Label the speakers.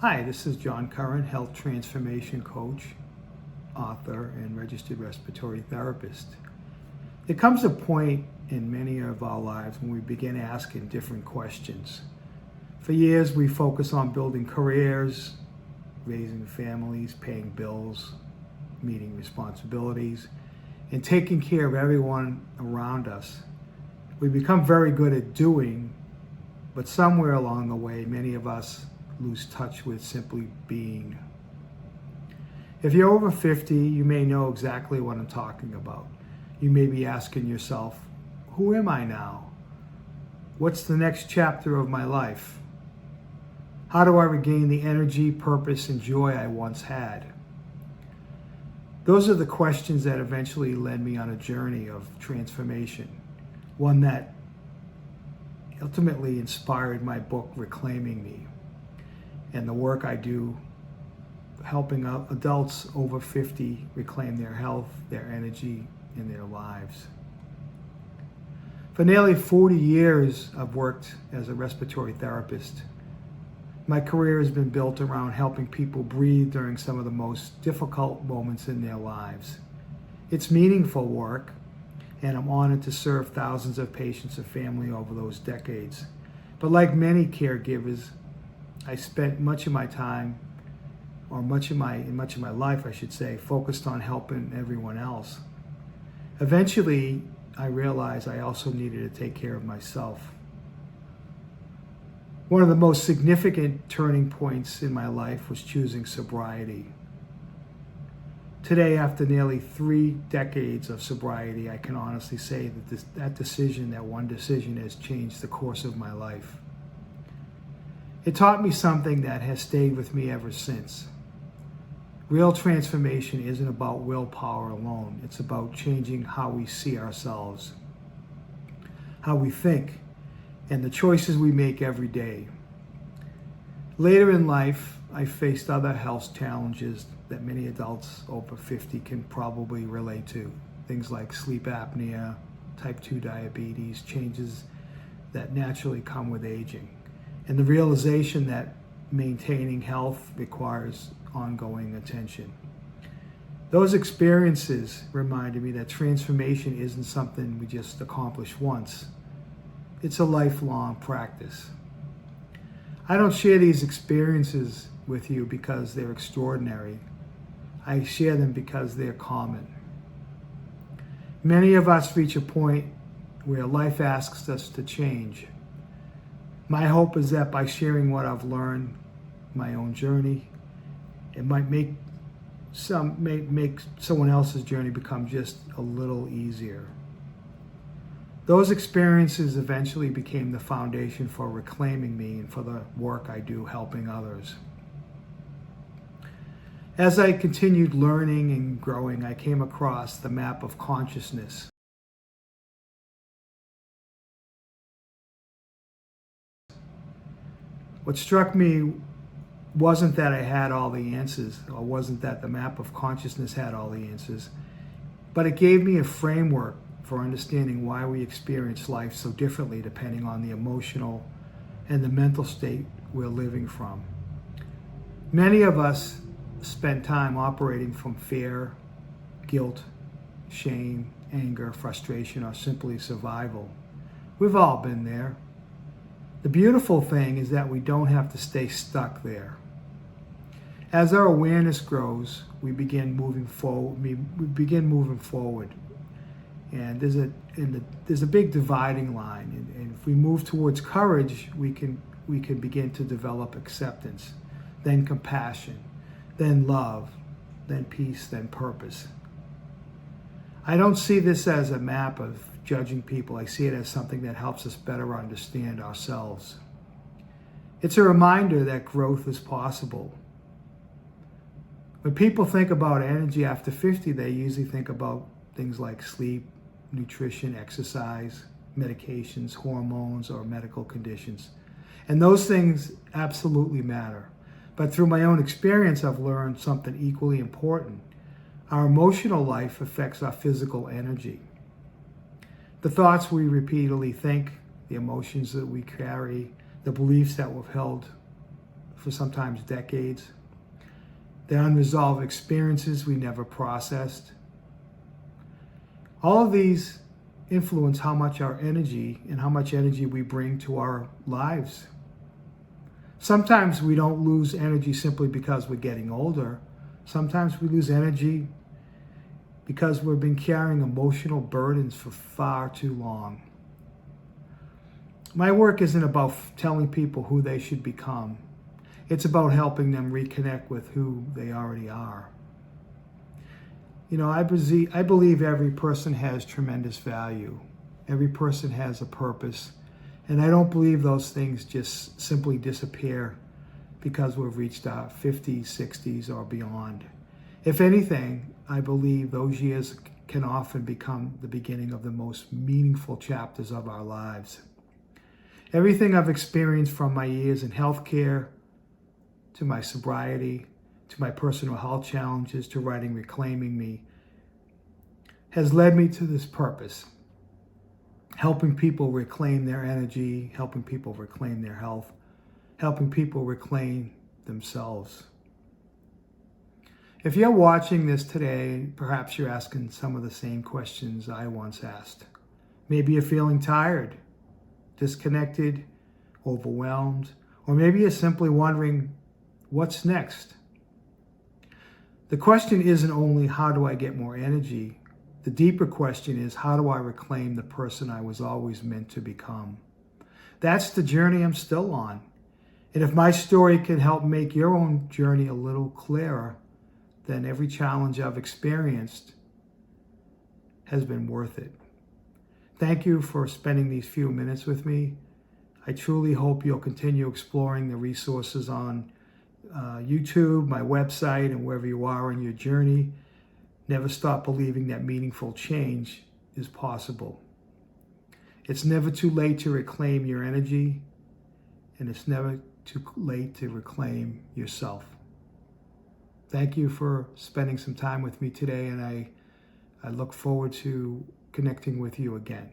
Speaker 1: Hi, this is John Curran, health transformation coach, author, and registered respiratory therapist. There comes a point in many of our lives when we begin asking different questions. For years, we focus on building careers, raising families, paying bills, meeting responsibilities, and taking care of everyone around us. We become very good at doing, but somewhere along the way, many of us lose touch with simply being. If you're over 50, you may know exactly what I'm talking about. You may be asking yourself, who am I now? What's the next chapter of my life? How do I regain the energy, purpose, and joy I once had? Those are the questions that eventually led me on a journey of transformation, one that ultimately inspired my book, Reclaiming Me, and the work I do helping adults over 50 reclaim their health, their energy, and their lives. For nearly 40 years, I've worked as a respiratory therapist. My career has been built around helping people breathe during some of the most difficult moments in their lives. It's meaningful work, and I'm honored to serve thousands of patients and family over those decades. But like many caregivers, I spent much of my time, or much of my life, I should say, focused on helping everyone else. Eventually, I realized I also needed to take care of myself. One of the most significant turning points in my life was choosing sobriety. Today, after nearly 3 decades of sobriety, I can honestly say that that one decision has changed the course of my life. It taught me something that has stayed with me ever since. Real transformation isn't about willpower alone. It's about changing how we see ourselves, how we think, and the choices we make every day. Later in life, I faced other health challenges that many adults over 50 can probably relate to. Things like sleep apnea, type 2 diabetes, changes that naturally come with aging, and the realization that maintaining health requires ongoing attention. Those experiences reminded me that transformation isn't something we just accomplish once. It's a lifelong practice. I don't share these experiences with you because they're extraordinary. I share them because they're common. Many of us reach a point where life asks us to change. My hope is that by sharing what I've learned, my own journey, it might make someone else's journey become just a little easier. Those experiences eventually became the foundation for reclaiming me and for the work I do helping others. As I continued learning and growing, I came across the map of consciousness. What struck me wasn't that I had all the answers, or wasn't that the map of consciousness had all the answers, but it gave me a framework for understanding why we experience life so differently depending on the emotional and the mental state we're living from. Many of us spend time operating from fear, guilt, shame, anger, frustration, or simply survival. We've all been there. The beautiful thing is that we don't have to stay stuck there. As our awareness grows, we begin moving forward. And there's a big dividing line. And if we move towards courage, we can begin to develop acceptance, then compassion, then love, then peace, then purpose. I don't see this as a map of judging people. I see it as something that helps us better understand ourselves. It's a reminder that growth is possible. When people think about energy after 50, they usually think about things like sleep, nutrition, exercise, medications, hormones, or medical conditions. And those things absolutely matter. But through my own experience, I've learned something equally important. Our emotional life affects our physical energy. The thoughts we repeatedly think, the emotions that we carry, the beliefs that we've held for sometimes decades. The unresolved experiences we never processed. All of these influence how much our energy and how much energy we bring to our lives. Sometimes we don't lose energy simply because we're getting older. Sometimes we lose energy because we've been carrying emotional burdens for far too long. My work isn't about telling people who they should become. It's about helping them reconnect with who they already are. You know, I believe every person has tremendous value. Every person has a purpose. And I don't believe those things just simply disappear because we've reached our 50s, 60s, or beyond. If anything, I believe those years can often become the beginning of the most meaningful chapters of our lives. Everything I've experienced from my years in healthcare, to my sobriety, to my personal health challenges, to writing Reclaiming Me, has led me to this purpose. Helping people reclaim their energy, helping people reclaim their health, helping people reclaim themselves. If you're watching this today, perhaps you're asking some of the same questions I once asked. Maybe you're feeling tired, disconnected, overwhelmed, or maybe you're simply wondering, what's next? The question isn't only how do I get more energy? The deeper question is, how do I reclaim the person I was always meant to become? That's the journey I'm still on. And if my story can help make your own journey a little clearer, then every challenge I've experienced has been worth it. Thank you for spending these few minutes with me. I truly hope you'll continue exploring the resources on YouTube, my website, and wherever you are in your journey. Never stop believing that meaningful change is possible. It's never too late to reclaim your energy, and it's never too late to reclaim yourself. Thank you for spending some time with me today, and I look forward to connecting with you again.